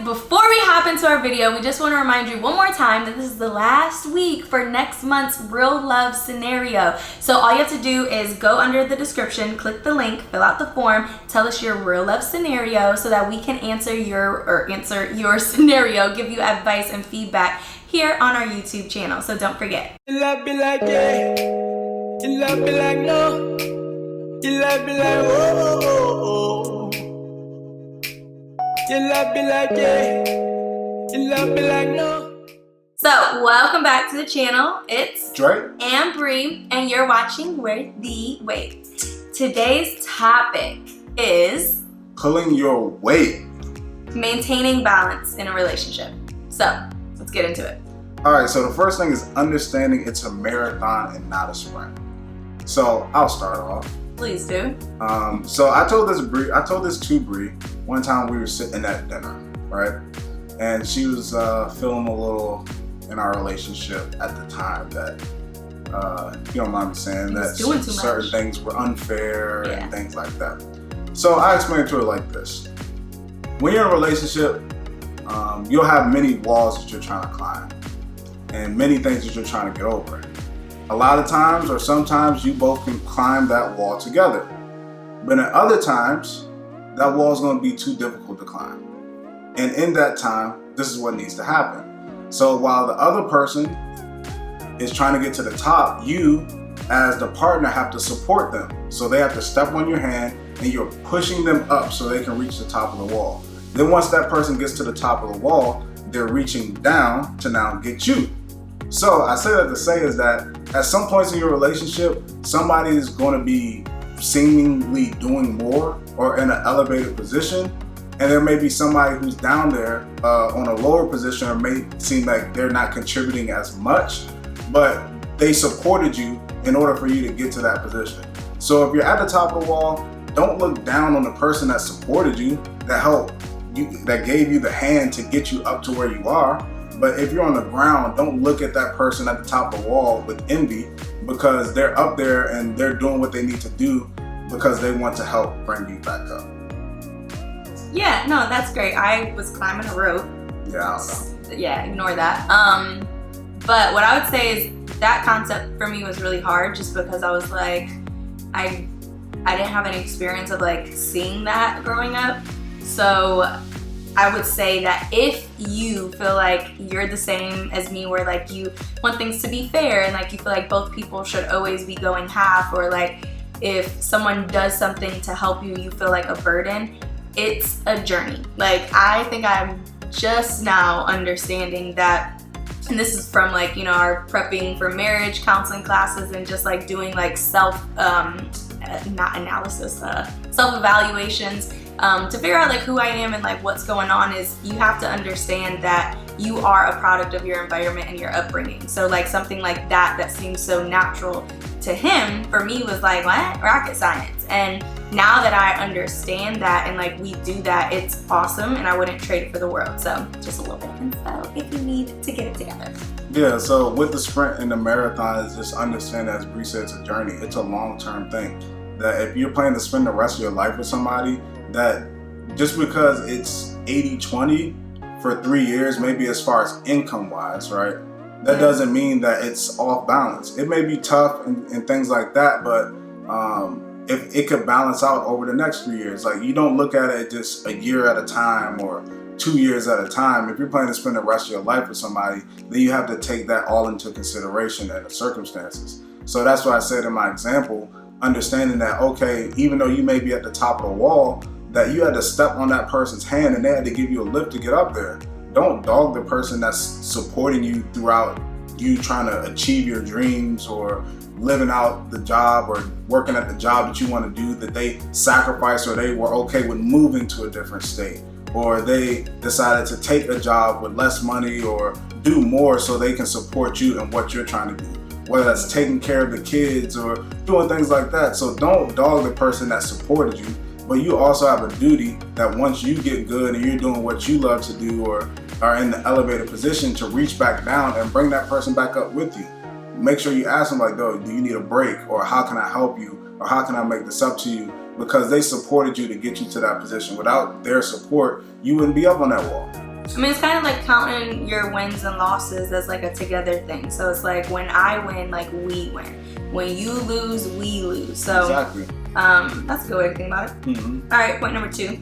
before we hop into our video, we just want to remind you one more time that this is the last week for next month's real love scenario. So all you have to do is go under the description, click the link, fill out the form, tell us your real love scenario so that we can answer your scenario, give you advice and feedback here on our YouTube channel. So don't forget. You love me like yeah, you love me like no, you love me like oh. You love me like yeah, you love me like no. So welcome back to the channel. It's Dre and Bree, and you're watching Wait. Today's topic is pulling your weight. maintaining balance in a relationship. So let's get into it. All right, so the first thing is understanding it's a marathon and not a sprint. So I'll start off. Please do. So I told this to Bree one time. We were sitting at dinner, right? And she was feeling a little in our relationship at the time that you don't mind me saying that certain things were unfair and things like that. So I explained to her like this: when you're in a relationship, you'll have many walls that you're trying to climb and many things that you're trying to get over. A lot of times, or sometimes, you both can climb that wall together. But at other times, that wall is going to be too difficult to climb. And in that time, this is what needs to happen. So while the other person is trying to get to the top, you, as the partner, have to support them. So they have to step on your hand and you're pushing them up so they can reach the top of the wall. Then once that person gets to the top of the wall, they're reaching down to now get you. So I say that to say is that at some points in your relationship, somebody is going to be seemingly doing more or in an elevated position, and there may be somebody who's down there on a lower position or may seem like they're not contributing as much, but they supported you in order for you to get to that position. So if you're at the top of the wall, don't look down on the person that supported you, that helped you, that gave you the hand to get you up to where you are. But if you're on the ground, don't look at that person at the top of the wall with envy, because they're up there and they're doing what they need to do because they want to help bring you back up. Yeah, no, that's great. I was climbing a rope. Yeah, I don't know. Yeah, ignore that. But what I would say is that concept for me was really hard, just because I was like, I didn't have any experience of like seeing that growing up. So I would say that if you feel like you're the same as me, where like you want things to be fair and like you feel like both people should always be going half, or like if someone does something to help you, you feel like a burden, it's a journey. Like I think I'm just now understanding that, and this is from like, you know, our prepping for marriage counseling classes and just like doing like self-evaluations to figure out like who I am and like what's going on, is you have to understand that you are a product of your environment and your upbringing. So like something like that seems so natural to him, for me was like, what? Rocket science. And now that I understand that and like we do that, it's awesome, and I wouldn't trade it for the world. So just a little bit of info if you need to get it together. Yeah, so with the sprint and the marathon, is just understand, as Bree said, it's a journey. It's a long-term thing. That if you're planning to spend the rest of your life with somebody, that just because it's 80-20 for 3 years, maybe as far as income-wise, right? That doesn't mean that it's off balance. It may be tough and things like that, but if it could balance out over the next 3 years. Like, you don't look at it just a year at a time or 2 years at a time. If you're planning to spend the rest of your life with somebody, then you have to take that all into consideration and the circumstances. So that's why I said in my example, understanding that, okay, even though you may be at the top of the wall, that you had to step on that person's hand and they had to give you a lift to get up there. Don't dog the person that's supporting you throughout you trying to achieve your dreams or living out the job or working at the job that you want to do, that they sacrificed or they were okay with moving to a different state, or they decided to take a job with less money or do more so they can support you in what you're trying to do, whether that's taking care of the kids or doing things like that. So don't dog the person that supported you, but you also have a duty that once you get good and you're doing what you love to do or are in the elevated position, to reach back down and bring that person back up with you. Make sure you ask them like, "Yo, do you need a break?" or "How can I help you?" or "How can I make this up to you?" Because they supported you to get you to that position. Without their support, you wouldn't be up on that wall. I mean, it's kind of like counting your wins and losses as like a together thing. So it's like when I win, like we win. When you lose, we lose. So Exactly. that's a good way to think about it. Mm-hmm. All right, point number 2.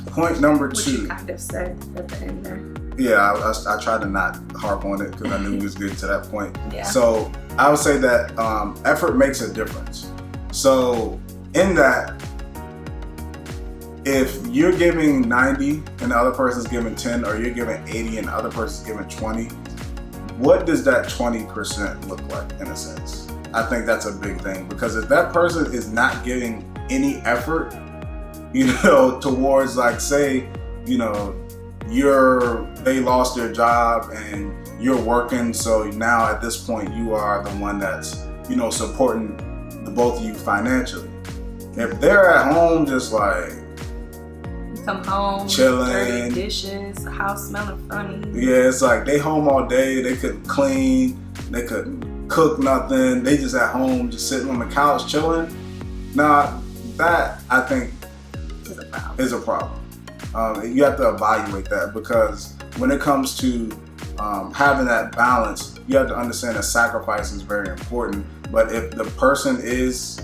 Point number Which 2. you kind of said at the end there. Yeah, I tried to not harp on it because I knew we was getting to that point. Yeah. So I would say that effort makes a difference. So in that, if you're giving 90 and the other person's giving 10, or you're giving 80 and the other person's giving 20, what does that 20% look like in a sense? I think that's a big thing, because if that person is not giving any effort, towards, like, say, they lost their job and you're working, so now at this point you are the one that's, supporting the both of you financially. If they're at home just like come home, chilling, dirty dishes, the house smelling funny. Yeah, it's like they home all day, they couldn't clean, they couldn't cook nothing, they just at home just sitting on the couch chilling. Now that, I think, is a problem. You have to evaluate that, because when it comes to having that balance, you have to understand that sacrifice is very important. But if the person is,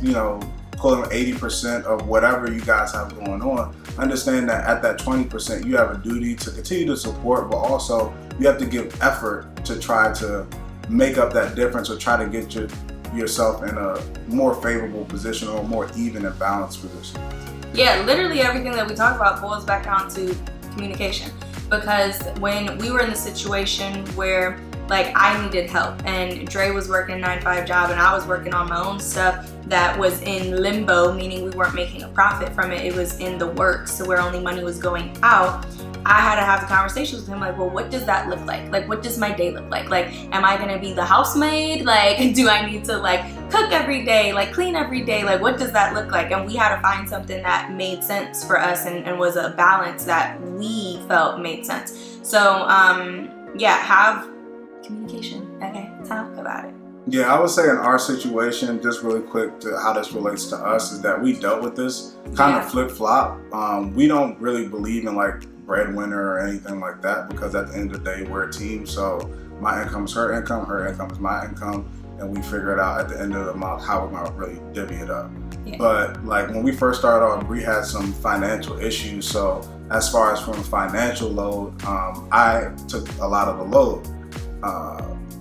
pulling 80% of whatever you guys have going on, understand that at that 20%, you have a duty to continue to support, but also you have to give effort to try to make up that difference, or try to get yourself in a more favorable position, or a more even and balanced position. Yeah, literally everything that we talk about boils back down to communication. Because when we were in the situation where, like, I needed help and Dre was working a 9-to-5 job and I was working on my own stuff that was in limbo, meaning we weren't making a profit from it. It was in the works, so where only money was going out. I had to have the conversations with him, like, well, what does that look like? Like, what does my day look like? Like, am I gonna be the housemaid? Like, do I need to, like, cook every day, like, clean every day? Like, what does that look like? And we had to find something that made sense for us and was a balance that we felt made sense. So, yeah, have communication. Okay, talk about it. Yeah, I would say in our situation, just really quick to how this relates to us, is that we dealt with this kind of flip-flop. We don't really believe in, like, breadwinner or anything like that, because at the end of the day, we're a team. So my income is her income is my income, and we figure it out at the end of the month how we're gonna really divvy it up. Yeah. But like when we first started off, we had some financial issues. So as far as from financial load, I took a lot of the load.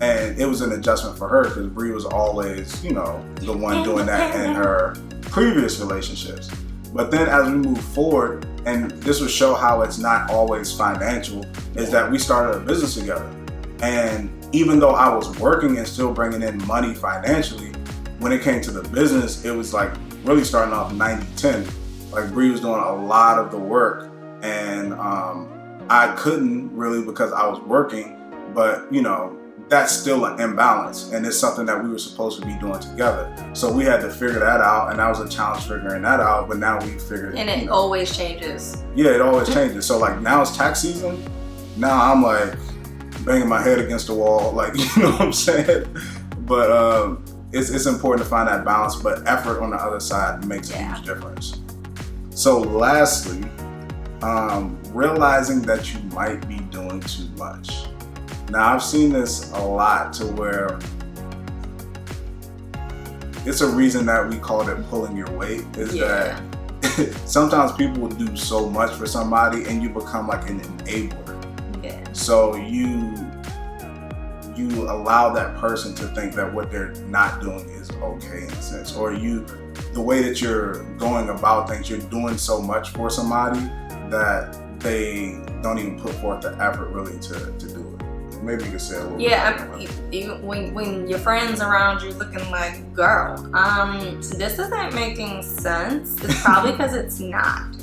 And it was an adjustment for her, because Bree was always, the one doing that in her previous relationships. But then as we move forward, and this will show how it's not always financial, is that we started a business together. And even though I was working and still bringing in money financially, when it came to the business, it was like really starting off 90-10. Like Bree was doing a lot of the work, and I couldn't really because I was working, but that's still an imbalance, and it's something that we were supposed to be doing together. So we had to figure that out, and that was a challenge figuring that out, but now we figured it. And it always changes. Yeah, it always changes. So like now it's tax season. Now I'm like banging my head against the wall, like, you know what I'm saying? But it's important to find that balance, but effort on the other side makes a huge difference. So lastly, realizing that you might be doing too much. Now, I've seen this a lot to where it's a reason that we call it pulling your weight, is that sometimes people will do so much for somebody and you become like an enabler. Yeah. So you allow that person to think that what they're not doing is okay in a sense, or the way that you're going about things, you're doing so much for somebody that they don't even put forth the effort really to do it. Maybe you could say a little bit. When your friends around you looking like, girl, this isn't making sense. It's probably because it's not.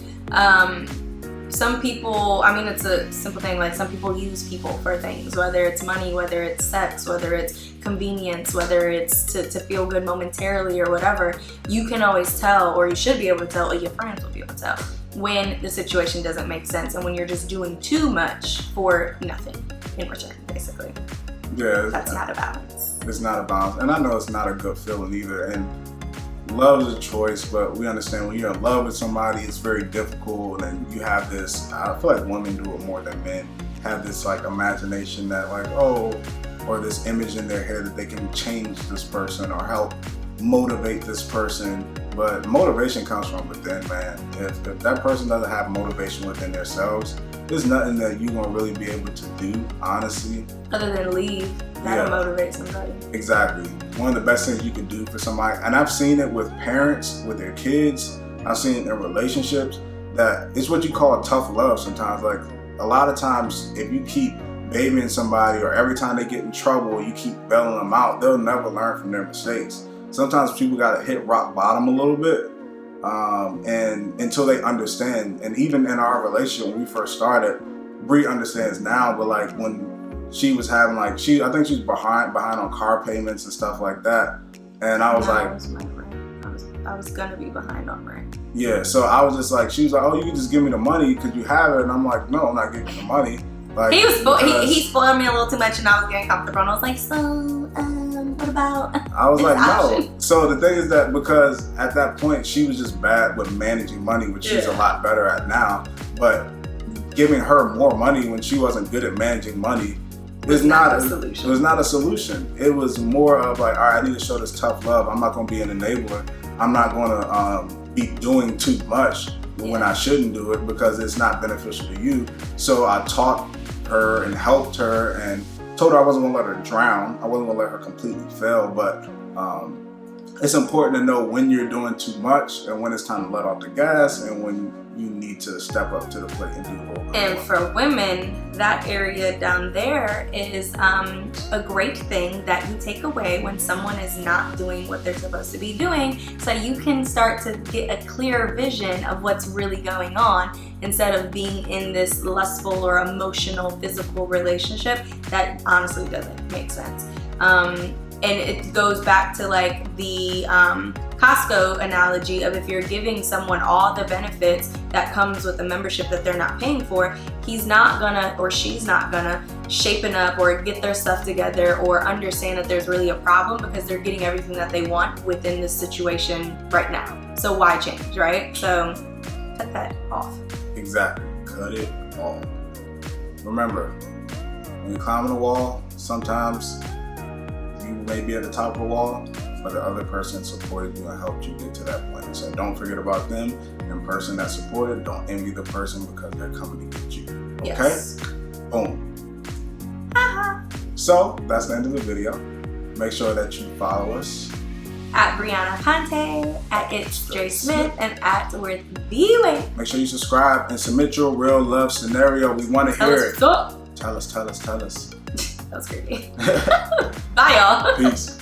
Some people, I mean, it's a simple thing, like some people use people for things, whether it's money, whether it's sex, whether it's convenience, whether it's to feel good momentarily or whatever. You can always tell, or you should be able to tell, or your friends will be able to tell, when the situation doesn't make sense and when you're just doing too much for nothing in return, basically. Yeah. That's not a balance. It's not a balance. And I know it's not a good feeling either. And love is a choice, but we understand when you're in love with somebody, it's very difficult. And you have this, I feel like women do it more than men. have this like imagination that like, oh, or this image in their head that they can change this person or help motivate this person. But motivation comes from within, man. If that person doesn't have motivation within themselves, there's nothing that you're gonna really be able to do, honestly. Other than leave, that'll motivate somebody. Exactly. One of the best things you can do for somebody, and I've seen it with parents, with their kids, I've seen it in relationships, that it's what you call a tough love sometimes. Like a lot of times, if you keep babying somebody or every time they get in trouble, you keep bailing them out, they'll never learn from their mistakes. Sometimes people gotta hit rock bottom a little bit, and until they understand. And even in our relationship when we first started, Bree understands now, but like when she was having like, I think she was behind on car payments and stuff like that. And I was I was gonna be behind on rent. Yeah, so I was just like, she was like, oh, you can just give me the money because you have it. And I'm like, no, I'm not giving you the money. Like, he spoiled me a little too much, and I was getting comfortable. And I was like, so what about? I was like, option? No. So the thing is that because at that point she was just bad with managing money, which she's a lot better at now. But giving her more money when she wasn't good at managing money was not a solution. It was not a solution. It was more of like, all right, I need to show this tough love. I'm not going to be an enabler. I'm not going to be doing too much when I shouldn't do it because it's not beneficial to you. So I taught her and helped her and told her I wasn't gonna let her drown. I wasn't gonna let her completely fail, but it's important to know when you're doing too much and when it's time to let off the gas and when you need to step up to the plate and do the role. And for women, that area down there is a great thing that you take away when someone is not doing what they're supposed to be doing, so you can start to get a clear vision of what's really going on instead of being in this lustful or emotional, physical relationship that honestly doesn't make sense. And it goes back to like the Costco analogy of if you're giving someone all the benefits that comes with a membership that they're not paying for, he's not gonna or she's not gonna shapen up or get their stuff together or understand that there's really a problem because they're getting everything that they want within this situation right now. So why change, right? So cut that off. Exactly, cut it off. Remember, when you're climbing a wall, sometimes you may be at the top of the wall, but the other person supported you and helped you get to that point. So don't forget about them. And person that supported, don't envy the person because they're coming to get you. Okay? Yes. Boom. So that's the end of the video. Make sure that you follow us at Brianna Ponte, at It's Dre Smith, and at Worth the Way. Make sure you subscribe and submit your real love scenario. We want to hear it. Tell us. That was creepy. Bye, y'all. Peace.